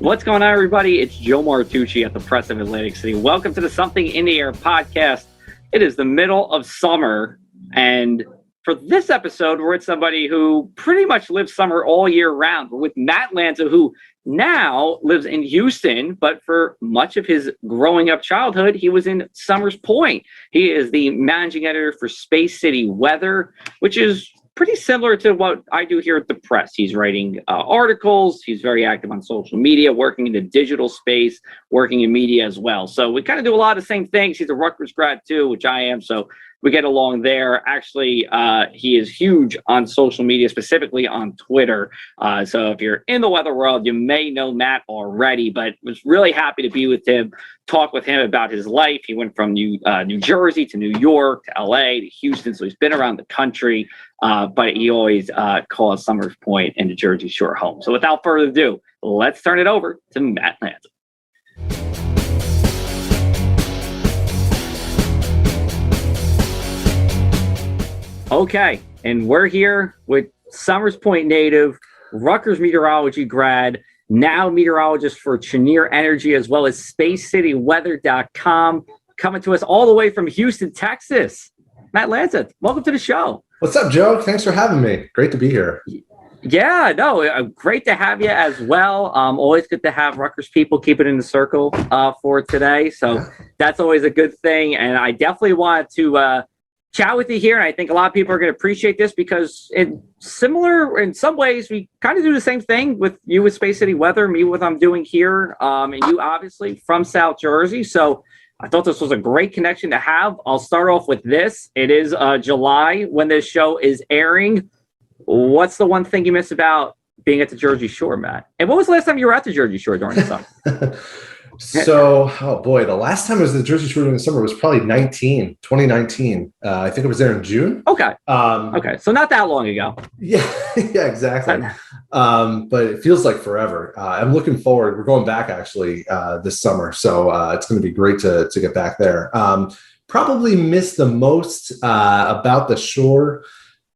What's going on, everybody? It's Joe Martucci at the Press of Atlantic City. Welcome to the Something in the Air podcast. It is the middle of summer, and for this episode, we're with somebody who pretty much lives summer all year round. We're with Matt Lanza, who now lives in Houston, but for much of his growing up childhood, he was in Summers Point. He is the managing editor for Space City Weather, which is pretty similar to what I do here at the Press. He's writing articles. He's very active on social media, working in the digital space, working in media as well. So we kind of do a lot of the same things. He's a Rutgers grad too, which I am. So we get along there. Actually, he is huge on social media, specifically on Twitter. So if you're in the weather world, you may know Matt already, but was really happy to be with him, talk with him about his life. He went from New Jersey to New York to LA to Houston. So he's been around the country, but he always calls Summers Point and the Jersey Shore home. So without further ado, let's turn it over to Matt Lanza. Okay, and we're here with Summers Point native, Rutgers meteorology grad, now meteorologist for Cheniere Energy, as well as spacecityweather.com, coming to us all the way from Houston, Texas. Matt Lanza, welcome to the show. What's up, Joe? Thanks for having me. Great to be here. Yeah, no, great to have you as well. Always good to have Rutgers people keep it in the circle for today. So That's always a good thing. And I definitely want to chat with you here, and I think a lot of people are going to appreciate this because in some ways, we kind of do the same thing with you with Space City Weather, me with what I'm doing here, and you obviously from South Jersey. So I thought this was a great connection to have. I'll start off with this. It is July when this show is airing. What's the one thing you miss about being at the Jersey Shore, Matt? And when was the last time you were at the Jersey Shore during the summer? So, oh boy, the last time I was at the Jersey Shore during the summer was probably 2019. I think it was there in June. Okay. Okay. So not that long ago. Yeah, yeah, exactly. But it feels like forever. I'm looking forward. We're going back actually this summer. So it's going to be great to get back there. Probably miss the most about the shore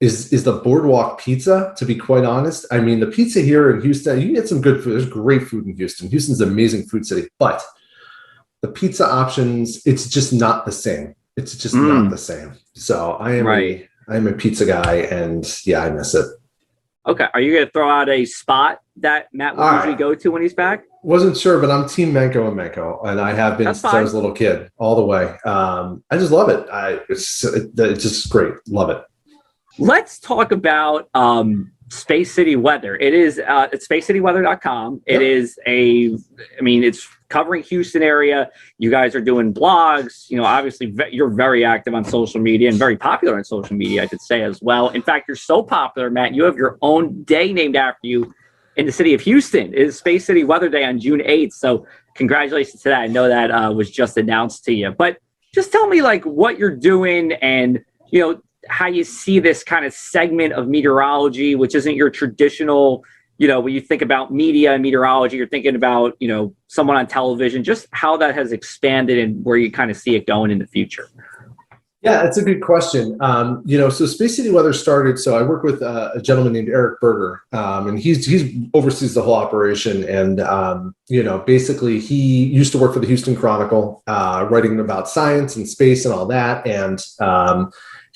is the boardwalk pizza, to be quite honest. I mean, the pizza here in Houston, you can get some good food. There's great food in Houston. Houston's an amazing food city, but the pizza options, it's just not the same. It's just not the same. So I am a pizza guy, and yeah, I miss it. Okay. Are you going to throw out a spot that Matt would usually go to when he's back? Wasn't sure, but I'm Team Manco and Manco, and I have been since I was a little kid, all the way. I just love it. It's just great. Love it. Let's talk about Space City Weather. It is it's spacecityweather.com. It is it's covering Houston area. You guys are doing blogs. You know, obviously you're very active on social media and very popular on social media, I could say as well. In fact, you're so popular, Matt, you have your own day named after you in the city of Houston. It is Space City Weather Day on June 8th. So congratulations to that. I know that was just announced to you. But just tell me like what you're doing and, you know, how you see this kind of segment of meteorology, which isn't your traditional, you know, when you think about media and meteorology, you're thinking about, you know, someone on television, just how that has expanded and where you kind of see it going in the future. Yeah, that's a good question. So Space City Weather started, so I work with a gentleman named Eric Berger, and he's oversees the whole operation. And, basically he used to work for the Houston Chronicle, writing about science and space and all that. And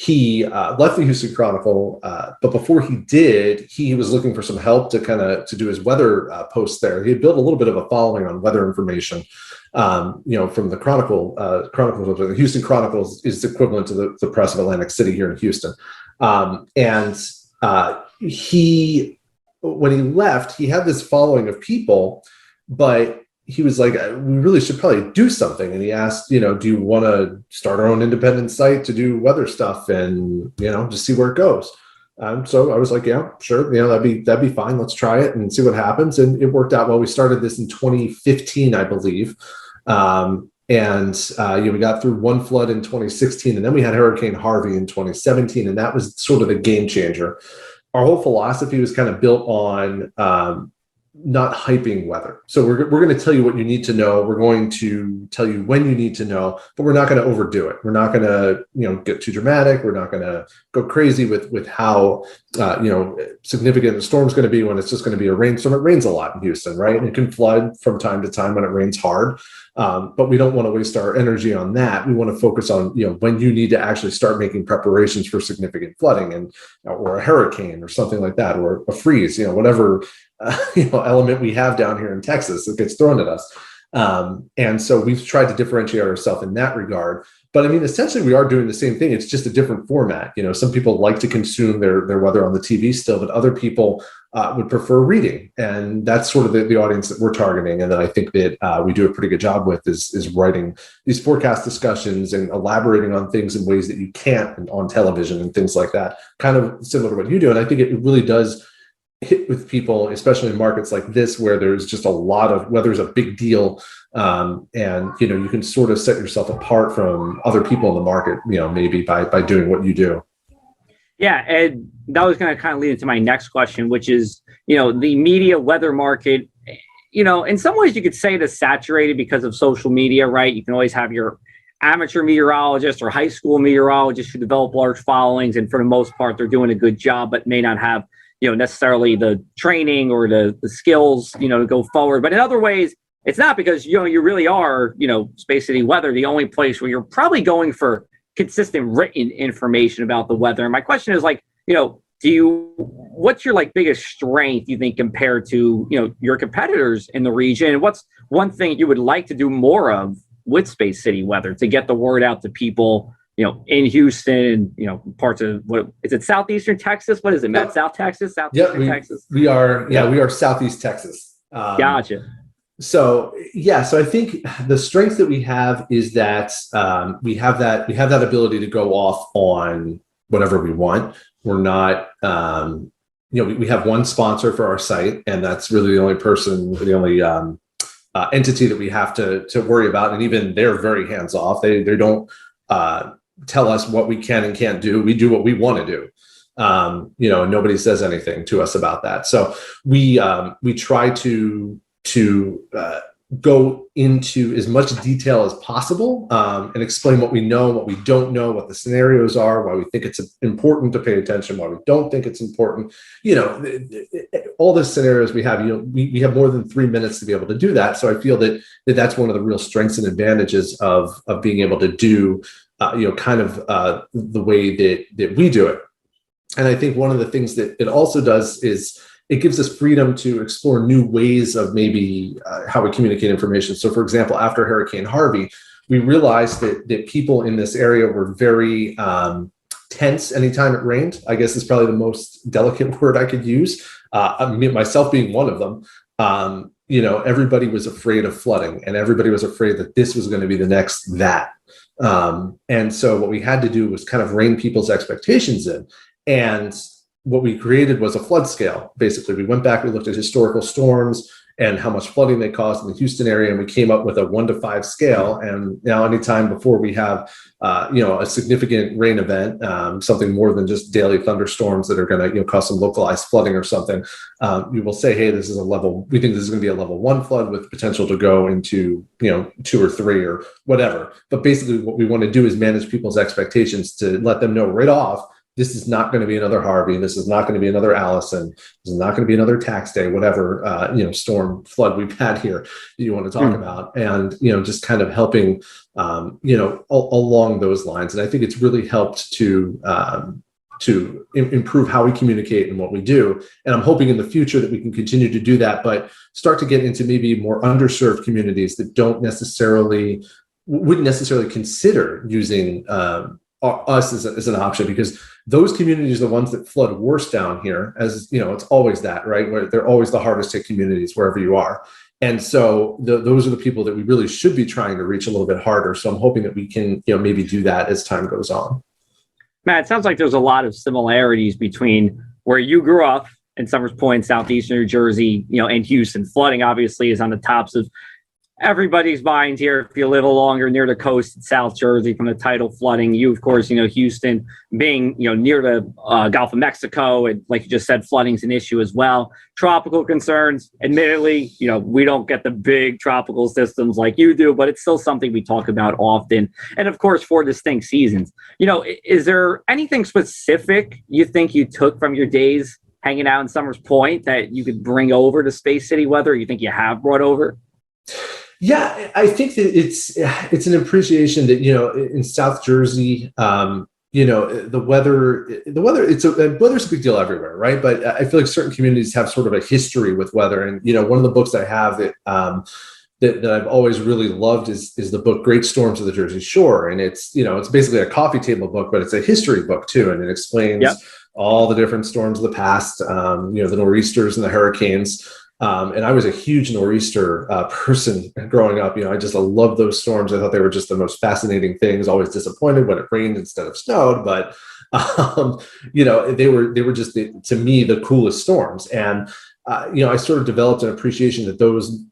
he left the Houston Chronicle, but before he did, he was looking for some help to do his weather posts there. He had built a little bit of a following on weather information, from the Chronicle. The Houston Chronicle is equivalent to the Press of Atlantic City here in Houston. When he left, he had this following of people, but he was like, we really should probably do something. And he asked, do you want to start our own independent site to do weather stuff and, just see where it goes. So I was like, yeah, sure. That'd be fine. Let's try it and see what happens. And it worked out well. We started this in 2015, I believe. We got through one flood in 2016, and then we had Hurricane Harvey in 2017. And that was sort of the game changer. Our whole philosophy was kind of built on, not hyping weather. So we're going to tell you what you need to know. We're going to tell you when you need to know, but we're not going to overdo it. We're not going to, get too dramatic. We're not going to go crazy with how, significant the storm's going to be when it's just going to be a rainstorm. It rains a lot in Houston, right? And it can flood from time to time when it rains hard. But we don't want to waste our energy on that. We want to focus on, when you need to actually start making preparations for significant flooding or a hurricane or something like that, or a freeze, whatever, element we have down here in Texas that gets thrown at us. And so we've tried to differentiate ourselves in that regard. But I mean, essentially, we are doing the same thing. It's just a different format. Some people like to consume their weather on the TV still, but other people would prefer reading. And that's sort of the audience that we're targeting. And then I think that we do a pretty good job with is writing these forecast discussions and elaborating on things in ways that you can't on television and things like that, kind of similar to what you do. And I think it really does hit with people, especially in markets like this, where there's just a lot of weather's a big deal. And, you can sort of set yourself apart from other people in the market, maybe by doing what you do. Yeah. And that was going to kind of lead into my next question, which is, the media weather market, in some ways you could say it's saturated because of social media, right? You can always have your amateur meteorologists or high school meteorologists who develop large followings. And for the most part, they're doing a good job, but may not have necessarily the training or the skills, to go forward. But in other ways, it's not, because, you really are, Space City Weather, the only place where you're probably going for consistent written information about the weather. And my question is what's your biggest strength, you think, compared to, your competitors in the region? And what's one thing you would like to do more of with Space City Weather to get the word out to people, in Houston, parts of, what is it, southeastern Texas? What is it, Matt? Yep. South Texas? Southeastern Texas? We are southeast Texas. Gotcha. So I think the strength that we have is that we have that ability to go off on whatever we want. We're not, we have one sponsor for our site, and that's really the only entity that we have to worry about. And even they're very hands off. They don't tell us what we can and can't do. We do what we want to do. And nobody says anything to us about that. So we try to go into as much detail as possible and explain what we know, what we don't know, what the scenarios are, why we think it's important to pay attention, why we don't think it's important. All the scenarios we have, we have more than 3 minutes to be able to do that. So I feel that that's one of the real strengths and advantages of being able to do, the way that we do it. And I think one of the things that it also does is it gives us freedom to explore new ways of maybe how we communicate information. So, for example, after Hurricane Harvey, we realized that people in this area were very tense anytime it rained. I guess is probably the most delicate word I could use. Myself being one of them. Everybody was afraid of flooding, and everybody was afraid that this was going to be the next that. And so what we had to do was kind of rein people's expectations in. And what we created was a flood scale. Basically, we went back, we looked at historical storms and how much flooding they caused in the Houston area, and we came up with a 1 to 5 scale. And now, anytime before we have, a significant rain event, something more than just daily thunderstorms that are going to, cause some localized flooding or something, we will say, hey, this is we think this is going to be a level 1 flood with potential to go into, 2 or 3 or whatever. But basically, what we want to do is manage people's expectations to let them know right off, this is not going to be another Harvey. This is not going to be another Allison. This is not going to be another tax day, whatever, storm flood we've had here that you want to talk about. And, just kind of helping, along those lines. And I think it's really helped to improve how we communicate and what we do. And I'm hoping in the future that we can continue to do that, but start to get into maybe more underserved communities that wouldn't necessarily consider using us as an option, because those communities are the ones that flood worse down here, as it's always that, right? Where they're always the hardest hit communities wherever you are. And so those are the people that we really should be trying to reach a little bit harder. So I'm hoping that we can, maybe do that as time goes on. Matt, it sounds like there's a lot of similarities between where you grew up in Summers Point, southeastern New Jersey, and Houston. Flooding obviously is on the tops of everybody's mind here, if you live longer near the coast in South Jersey from the tidal flooding, you, of course, Houston being, near the Gulf of Mexico. And like you just said, flooding's an issue as well. Tropical concerns, admittedly, we don't get the big tropical systems like you do, but it's still something we talk about often. And of course, for distinct seasons, is there anything specific you think you took from your days hanging out in Summers Point that you could bring over to Space City weather? You think you have brought over? Yeah, I think that it's an appreciation that, in South Jersey, the weather's a big deal everywhere, right? But I feel like certain communities have sort of a history with weather. And, one of the books I have that I've always really loved is the book Great Storms of the Jersey Shore. And it's basically a coffee table book, but it's a history book too. And it explains all the different storms of the past, the nor'easters and the hurricanes. And I was a huge nor'easter person growing up. I loved those storms. I thought they were just the most fascinating things. Always disappointed when it rained instead of snowed, but they were just to me the coolest storms. And I sort of developed an appreciation that those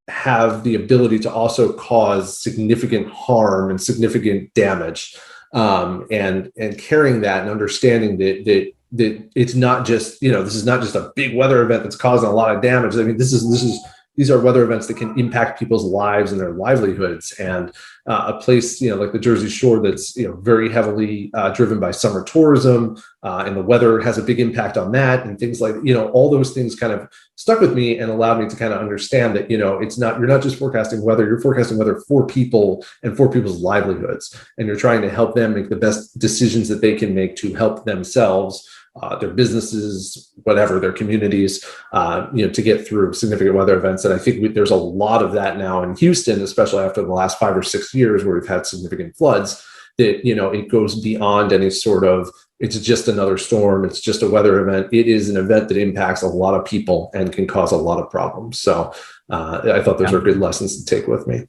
have the ability to also cause significant harm and significant damage. And carrying that and understanding that it's not just, this is not just a big weather event that's causing a lot of damage. I mean, these are weather events that can impact people's lives and their livelihoods. And a place, like the Jersey Shore that's, very heavily driven by summer tourism, and the weather has a big impact on that, and things like, all those things kind of stuck with me and allowed me to kind of understand that, you're not just forecasting weather, you're forecasting weather for people and for people's livelihoods. And you're trying to help them make the best decisions that they can make to help themselves, their businesses, whatever, their communities, to get through significant weather events. And I think there's a lot of that now in Houston, especially after the last 5 or 6 years where we've had significant floods, that, it goes beyond any sort of, it's just another storm, it's just a weather event. It is an event that impacts a lot of people and can cause a lot of problems. So I thought those are good lessons to take with me.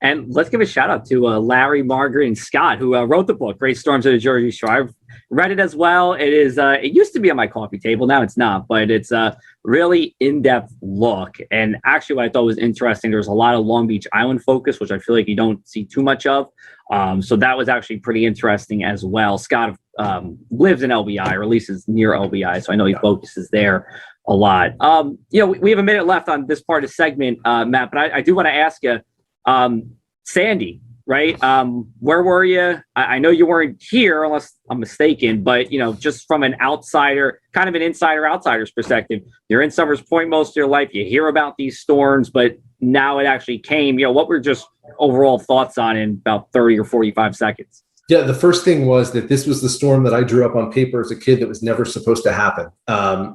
And let's give a shout out to Larry, Margaret, and Scott, who wrote the book, Great Storms of the Jersey Shore. I've read it as well. It is. It used to be on my coffee table. Now it's not, but it's a really in-depth look. And actually what I thought was interesting, there's a lot of Long Beach Island focus, which I feel like you don't see too much of. So that was actually pretty interesting as well. Scott lives in LBI, or at least is near LBI. So I know he focuses there a lot. We have a minute left on this part of the segment, Matt, but I do want to ask you, Sandy, right? Where were you? I know you weren't here unless I'm mistaken, but just from an outsider, kind of an outsider's perspective, you're in Summers Point most of your life. You hear about these storms, but now it actually came. What were just overall thoughts on in about 30 or 45 seconds? Yeah, the first thing was that this was the storm that I drew up on paper as a kid that was never supposed to happen.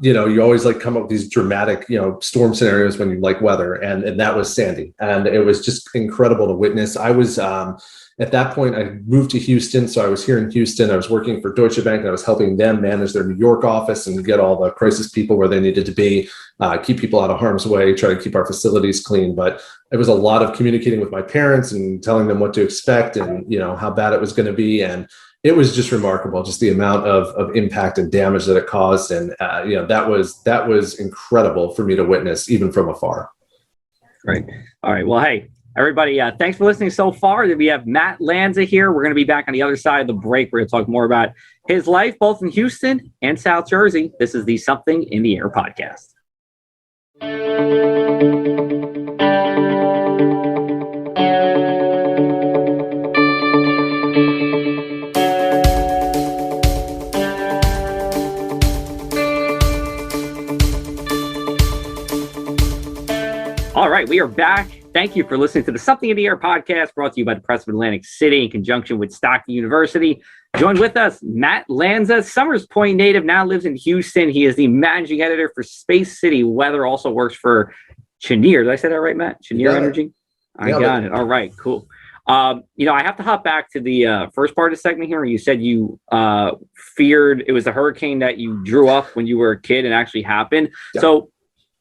You always come up with these dramatic, storm scenarios when you like weather, and that was Sandy. And it was just incredible to witness. I was, at that point, I moved to Houston. So I was here in Houston. I was working for Deutsche Bank, and I was helping them manage their New York office and get all the crisis people where they needed to be, keep people out of harm's way, try to keep our facilities clean. But it was a lot of communicating with my parents and telling them what to expect and, how bad it was going to be. And it was just remarkable, just the amount of impact and damage that it caused. And, that was incredible for me to witness, even from afar. Great. All right. Well, hey, everybody, thanks for listening so far. We have Matt Lanza here. We're going to be back on the other side of the break. We're going to talk more about his life, both in Houston and South Jersey. This is the Something in the Air podcast. All right, we are back. Thank you for listening to the Something in the Air podcast, brought to you by the Press of Atlantic City in conjunction with Stockton University. Joined with us, Matt Lanza, Summers Point native, now lives in Houston. He is the managing editor for Space City Weather, also works for Cheniere. Did I say that right, Matt? Cheniere Energy? I got it. All right, cool. I have to hop back to the first part of the segment here. You said you feared it was a hurricane that you drew up when you were a kid and actually happened. Yeah. So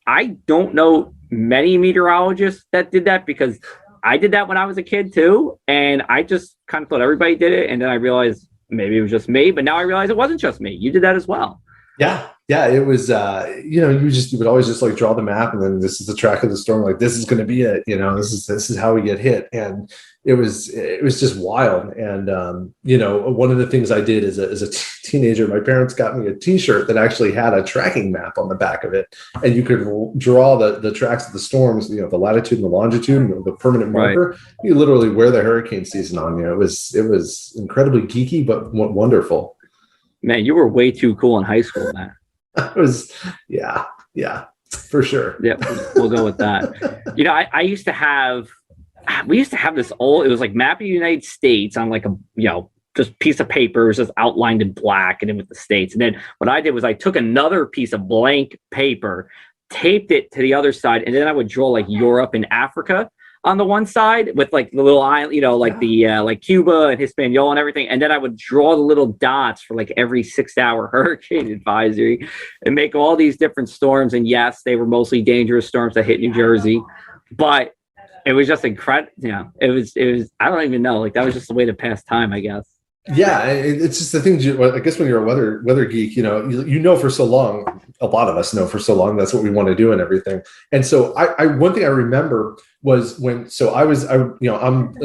I don't know many meteorologists that did that, because I did that when I was a kid too. And I just kind of thought everybody did it. And then I realized maybe it was just me, but now I realize it wasn't just me. You did that as well. Yeah, it was, you would always just like draw the map, and then this is the track of the storm. Like, this is going to be it, this is how we get hit. And it was just wild. And, one of the things I did as a teenager, my parents got me a t-shirt that actually had a tracking map on the back of it. And you could draw the tracks of the storms, the latitude and the longitude and the permanent marker. Right. You literally wear the hurricane season on you. It was incredibly geeky, but wonderful. Man, you were way too cool in high school, man. Yeah, for sure. Yeah, we'll go with that. We used to have this it was like map of the United States on like a, just piece of paper. It was just outlined in black and then with the states. And then what I did was I took another piece of blank paper, taped it to the other side, and then I would draw like Europe and Africa on the one side with like the little island, like Cuba and Hispaniola and everything. And then I would draw the little dots for like every 6-hour hurricane advisory and make all these different storms. And yes, they were mostly dangerous storms that hit New Jersey, but it was just incredible. It was, I don't even know, like that was just the way to pass time, I guess. Yeah, it's just the things. I guess when you're a weather geek, for so long. A lot of us know for so long that's what we want to do and everything. And so, I one thing I remember was I'm a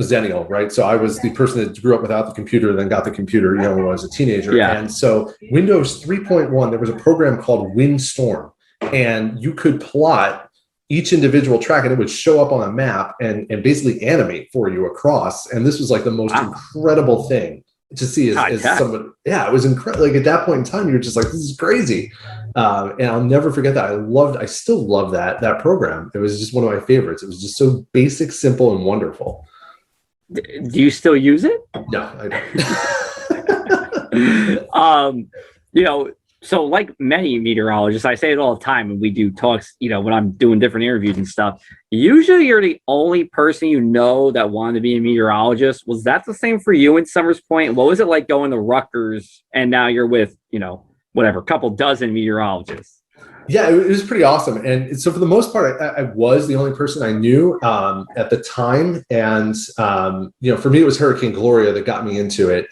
Zennial, right? So I was the person that grew up without the computer, then got the computer, when I was a teenager. Yeah. And so Windows 3.1, there was a program called Windstorm, and you could plot each individual track, and it would show up on a map and basically animate for you across. And this was like the most incredible thing to see as somebody. Yeah, it was incredible. Like at that point in time, you're just like, this is crazy. And I'll never forget that. I still love that program. It was just one of my favorites. It was just so basic, simple, and wonderful. Do you still use it? No, I don't. So like many meteorologists, I say it all the time when we do talks, when I'm doing different interviews and stuff, usually you're the only person that wanted to be a meteorologist. Was that the same for you in Summers Point? What was it like going to Rutgers and now you're with, a couple dozen meteorologists? Yeah, it was pretty awesome. And so for the most part, I was the only person I knew at the time. And, for me, it was Hurricane Gloria that got me into it.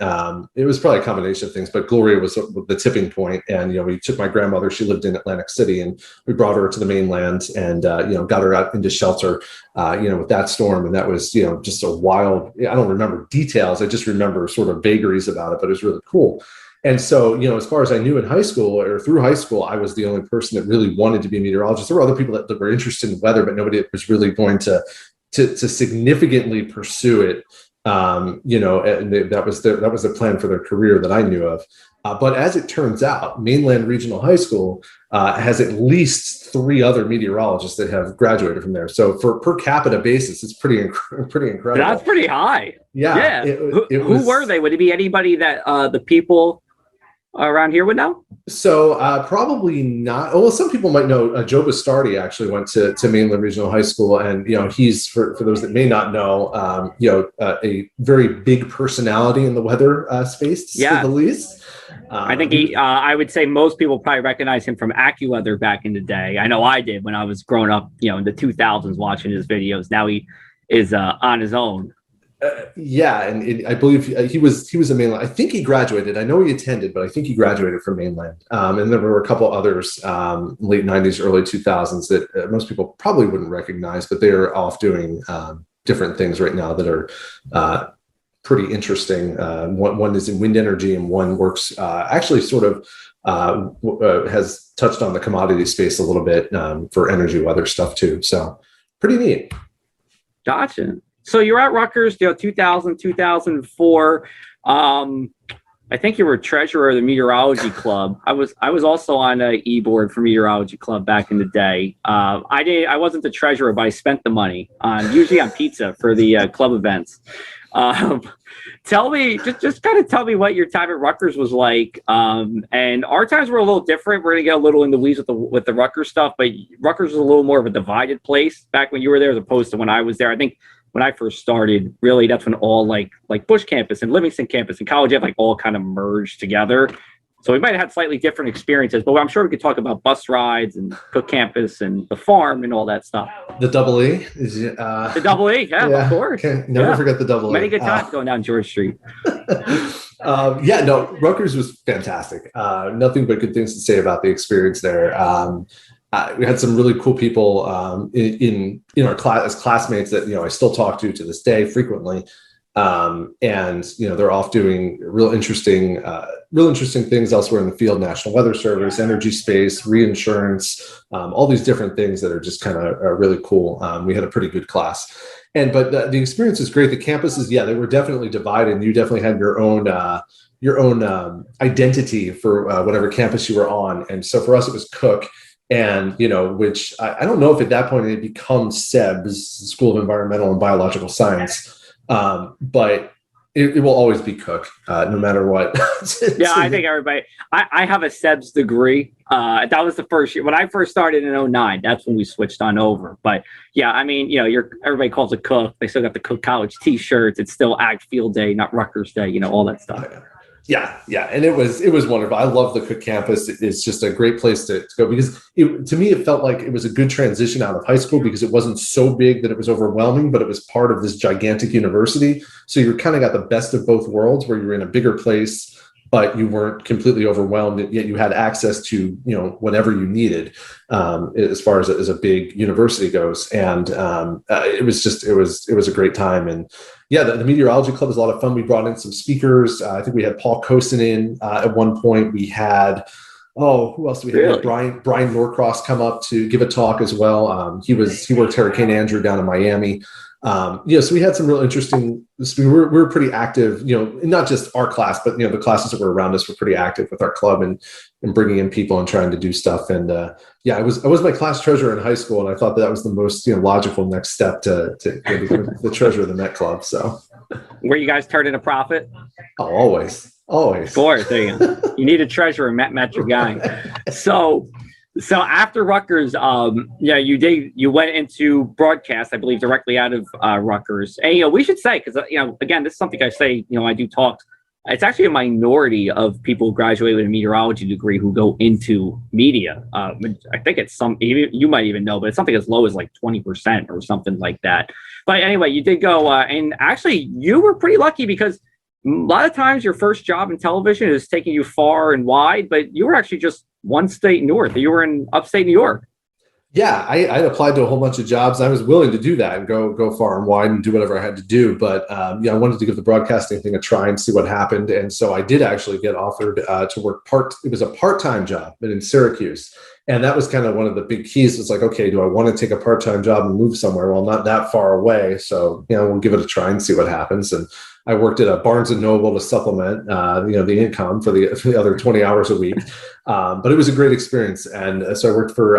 It was probably a combination of things, but Gloria was the tipping point. And, we took my grandmother, she lived in Atlantic City, and we brought her to the mainland and, got her out into shelter, with that storm. And that was, just a wild, I don't remember details. I just remember sort of vagaries about it, but it was really cool. And so, as far as I knew in high school or through high school, I was the only person that really wanted to be a meteorologist. There were other people that were interested in weather, but nobody was really going to significantly pursue it. And that was the plan for their career that I knew of. But as it turns out, Mainland Regional High School has at least 3 other meteorologists that have graduated from there. So for per capita basis, it's pretty incredible. That's pretty high. Yeah. Who were they? Would it be anybody that the people around here would know? So probably not. Well, some people might know. Joe Bastardi actually went to Mainland Regional High School, and he's for those that may not know, a very big personality in the weather space, to say the least. I think I would say most people probably recognize him from AccuWeather back in the day. I know I did when I was growing up, in the 2000s, watching his videos. Now he is on his own. And I believe he was a Mainland. I think he graduated. I know he attended, but I think he graduated from Mainland. And there were a couple others, late 90s, early 2000s that most people probably wouldn't recognize, but they're off doing different things right now that are pretty interesting. One is in wind energy, and one works actually sort of has touched on the commodity space a little bit for energy weather stuff too. So pretty neat. Gotcha. So you're at Rutgers, 2000, 2004. I think you were treasurer of the Meteorology Club. I was also on a e-board for Meteorology Club back in the day. I wasn't the treasurer, but I spent the money usually on pizza for the club events. Tell me, just kind of tell me what your time at Rutgers was like. And our times were a little different. We're gonna get a little in the weeds with the Rutgers stuff, but Rutgers was a little more of a divided place back when you were there as opposed to when I was there. I think when I first started, really, that's when all like Bush campus and Livingston campus and college had like all kind of merged together. So we might have had slightly different experiences, but I'm sure we could talk about bus rides and Cook campus and the farm and all that stuff. The double E is the double E, of course. Never forget the double E. Many good times going down George Street. Rutgers was fantastic. Nothing but good things to say about the experience there. We had some really cool people in our class as classmates that I still talk to this day frequently. And they're off doing real interesting things elsewhere in the field: National Weather Service, energy space, reinsurance, all these different things that are just kind of really cool. We had a pretty good class, but the experience is great. The campuses, they were definitely divided. You definitely had your own identity for whatever campus you were on. And so for us, it was Cook. And, which I don't know if at that point it had become SEBS, School of Environmental and Biological Science, but it will always be Cook, no matter what. I think everybody, I have a SEBS degree. That was the first year. When I first started in 2009, that's when we switched on over. But everybody calls it Cook. They still got the Cook College t-shirts. It's still Ag Field Day, not Rutgers Day, all that stuff. Yeah. And it was wonderful. I love the Cook campus. It's just a great place to go because to me, it felt like it was a good transition out of high school because it wasn't so big that it was overwhelming, but it was part of this gigantic university. So you kind of got the best of both worlds where you were in a bigger place, but you weren't completely overwhelmed, yet you had access to, whatever you needed as far as a big university goes. And it was a great time. And the meteorology club was a lot of fun. We brought in some speakers. I think we had Paul Cosin in at one point. We had, who else do we have? Really? Brian Norcross come up to give a talk as well. He worked Hurricane Andrew down in Miami. So we had some real interesting, we were pretty active, not just our class, but, the classes that were around us were pretty active with our club and bringing in people and trying to do stuff. And I was my class treasurer in high school. And I thought that was the most logical next step to become the treasurer of the Met Club. So were you guys turning a profit? Oh, always. Of course, there you go. You need a treasurer, Matt your guy. So after Rutgers, you went into broadcast, I believe, directly out of Rutgers. And we should say, because again, this is something I say. I do talk. It's actually a minority of people who graduate with a meteorology degree who go into media. I think it's you might even know, but it's something as low as like 20% or something like that. But anyway, you did go, and actually, you were pretty lucky because a lot of times your first job in television is taking you far and wide, but you were actually just one state north. You were in upstate New York. Yeah, I applied to a whole bunch of jobs. I was willing to do that and go far and wide and do whatever I had to do. But I wanted to give the broadcasting thing a try and see what happened. And so I did actually get offered to work it was a part-time job, but in Syracuse. And that was kind of one of the big keys. It's like, okay, do I want to take a part-time job and move somewhere? Well, not that far away. So, we'll give it a try and see what happens. And I worked at a Barnes and Noble to supplement, the income for the other 20 hours a week. But it was a great experience. And so I worked for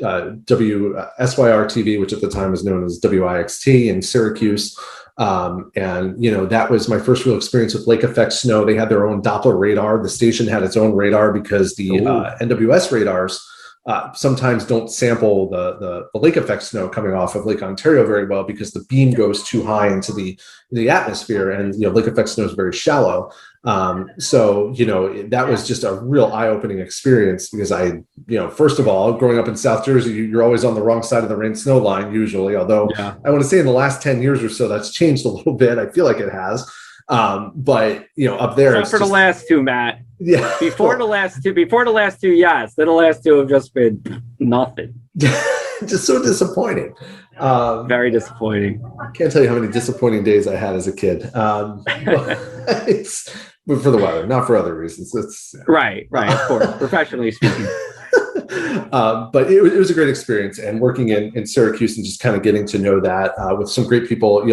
SYR TV, which at the time was known as WIXT in Syracuse. That was my first real experience with lake effect snow. They had their own Doppler radar. The station had its own radar because the NWS radars sometimes don't sample the lake effect snow coming off of Lake Ontario very well because the beam goes too high into the atmosphere, and lake effect snow is very shallow. That was just a real eye-opening experience because first of all, growing up in South Jersey, you're always on the wrong side of the rain snow line usually, although I want to say in the last 10 years or so that's changed a little bit. I feel like it has. But up there, except for the last two, Matt. Yeah. Before the last two, yes. Then the last two have just been nothing. Just so disappointing. Very disappointing. I can't tell you how many disappointing days I had as a kid. It's for the weather, not for other reasons. It's right, of course, professionally speaking. But it was a great experience, and working in Syracuse and just kind of getting to know that with some great people.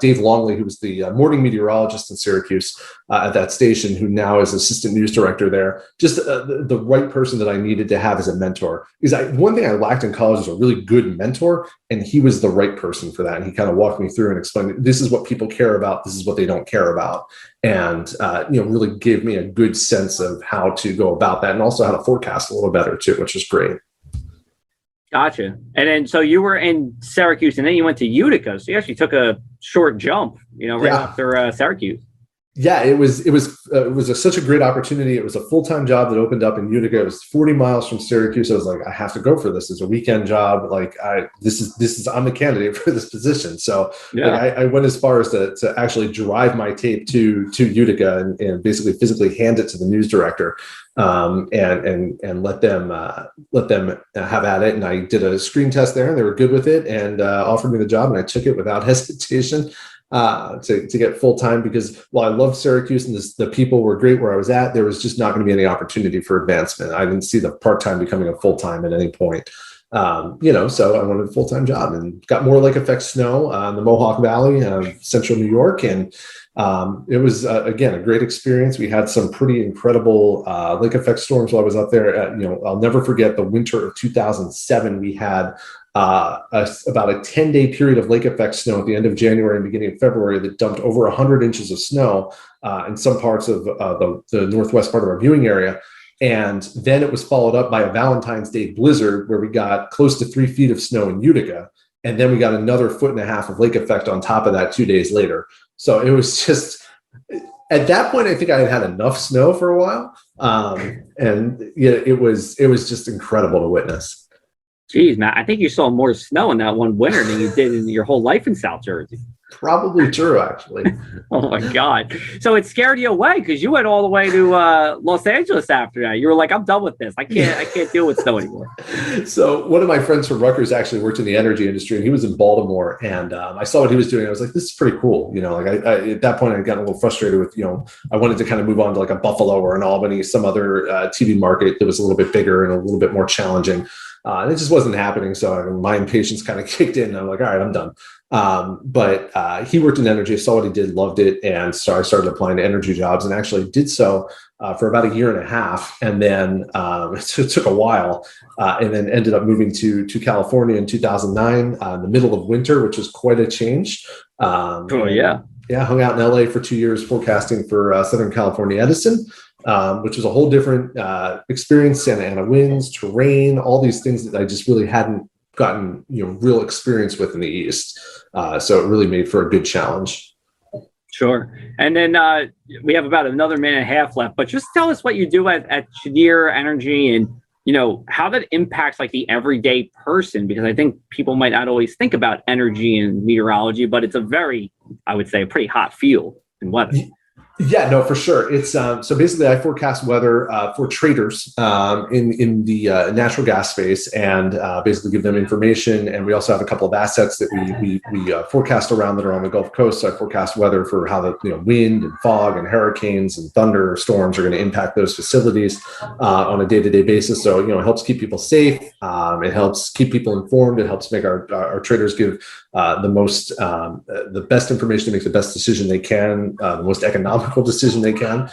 Dave Longley, who was the morning meteorologist in Syracuse at that station, who now is assistant news director there. Just the right person that I needed to have as a mentor. Because one thing I lacked in college was a really good mentor, and he was the right person for that. And he kind of walked me through and explained, this is what people care about, this is what they don't care about, and really gave me a good sense of how to go about that, and also how to forecast a little better too, which is great. Gotcha. And then so you were in Syracuse, and then you went to Utica. So you actually took a short jump, right after Syracuse. Yeah, it was such a great opportunity. It was a full-time job that opened up in Utica. It was 40 miles from Syracuse. I was like, I have to go for this. It's a weekend job. Like I'm the candidate for this position. So Yeah. like, I went as far as to actually drive my tape to Utica and basically physically hand it to the news director, and let them have at it. And I did a screen test there, and they were good with it, and offered me the job, and I took it without hesitation. To get full time, because while I loved Syracuse and the people were great where I was at, there was just not going to be any opportunity for advancement. I didn't see the part time becoming a full time at any point. So I wanted a full time job, and got more lake effect snow in the Mohawk Valley, central New York, and it was again a great experience. We had some pretty incredible lake effect storms while I was out there. I'll never forget the winter of 2007. We had about a 10-day period of lake effect snow at the end of January and beginning of February that dumped over 100 inches of snow in some parts of the northwest part of our viewing area. And then it was followed up by a Valentine's Day blizzard where we got close to 3 feet of snow in Utica. And then we got another 1.5 feet of lake effect on top of that 2 days later. So it was just, at that point, I think I had enough snow for a while. It was just incredible to witness. Geez, Matt, I think you saw more snow in that one winter than you did in your whole life in South Jersey. Probably true, actually. Oh my God. So it scared you away because you went all the way to Los Angeles after that. You were like, I'm done with this. I can't deal with snow anymore. So one of my friends from Rutgers actually worked in the energy industry, and he was in Baltimore, and I saw what he was doing. I was like, this is pretty cool. I at that point, I got a little frustrated with, I wanted to kind of move on to like a Buffalo or an Albany, some other TV market that was a little bit bigger and a little bit more challenging. And it just wasn't happening. So my impatience kind of kicked in. And I'm like, all right, I'm done. But he worked in energy, saw what he did, loved it. And so I started applying to energy jobs, and actually did so for about 1.5 years. And then it took a while, and then ended up moving to California in 2009 in the middle of winter, which was quite a change. Yeah, hung out in LA for 2 years forecasting for Southern California Edison. Which was a whole different experience, Santa Ana winds, terrain, all these things that I just really hadn't gotten real experience with in the East. So it really made for a good challenge. Sure. And then we have about another minute and a half left, but just tell us what you do at Cheniere Energy, and how that impacts like the everyday person, because I think people might not always think about energy and meteorology, but it's a very, I would say, a pretty hot field in weather. Yeah, no, for sure. It's so basically I forecast weather for traders in the natural gas space, and basically give them information. And we also have a couple of assets that we forecast around that are on the Gulf Coast. So I forecast weather for how the wind and fog and hurricanes and thunder storms are going to impact those facilities on a day-to-day basis. So it helps keep people safe. It helps keep people informed. It helps make our traders give the best information to make the best decision they can, the most economical decision they can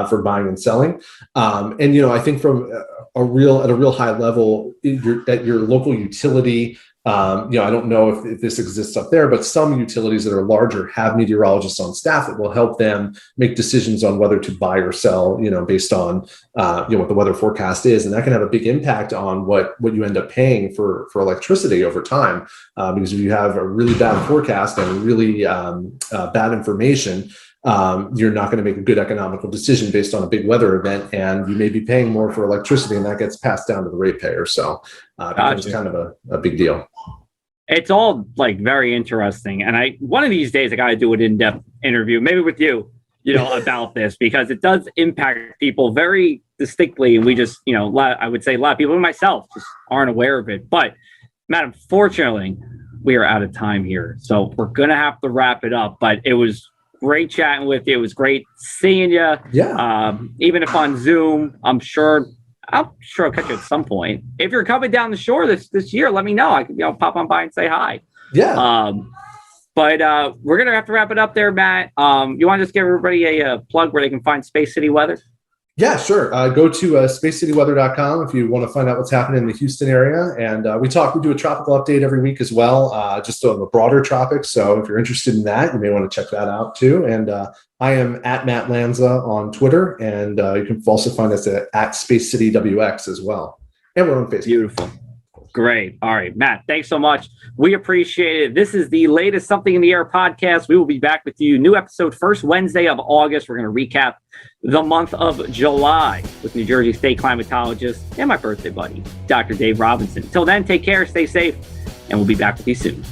for buying and selling. I think from at a real high level, at your local utility, I don't know if this exists up there, but some utilities that are larger have meteorologists on staff that will help them make decisions on whether to buy or sell, based on what the weather forecast is. And that can have a big impact on what you end up paying for electricity over time. Because if you have a really bad forecast and really bad information, you're not going to make a good economical decision based on a big weather event, and you may be paying more for electricity, and that gets passed down to the ratepayer. So it's kind of a big deal. It's all like very interesting. And one of these days I got to do an in-depth interview, maybe with you, about this, because it does impact people very distinctly. And we just, I would say a lot of people, and myself, just aren't aware of it. But Matt, unfortunately, we are out of time here. So we're going to have to wrap it up. But it was great chatting with you. It was great seeing you. Yeah. Even if on Zoom, I'm sure I'll catch you at some point. If you're coming down the shore this year, let me know. I can pop on by and say hi. Yeah. But we're gonna have to wrap it up there, Matt. You want to just give everybody a plug where they can find Space City Weather? Yeah, sure. Go to spacecityweather.com if you want to find out what's happening in the Houston area. And we do a tropical update every week as well, just on the broader tropics. So if you're interested in that, you may want to check that out too. And I am at Matt Lanza on Twitter. And you can also find us at Space City WX as well. And we're on Facebook. Beautiful. Great. All right, Matt, thanks so much. We appreciate it. This is the latest Something in the Air podcast. We will be back with you. New episode first Wednesday of August. We're going to recap the month of July with New Jersey State climatologist and my birthday buddy, Dr. Dave Robinson. Until then, take care, stay safe, and we'll be back with you soon.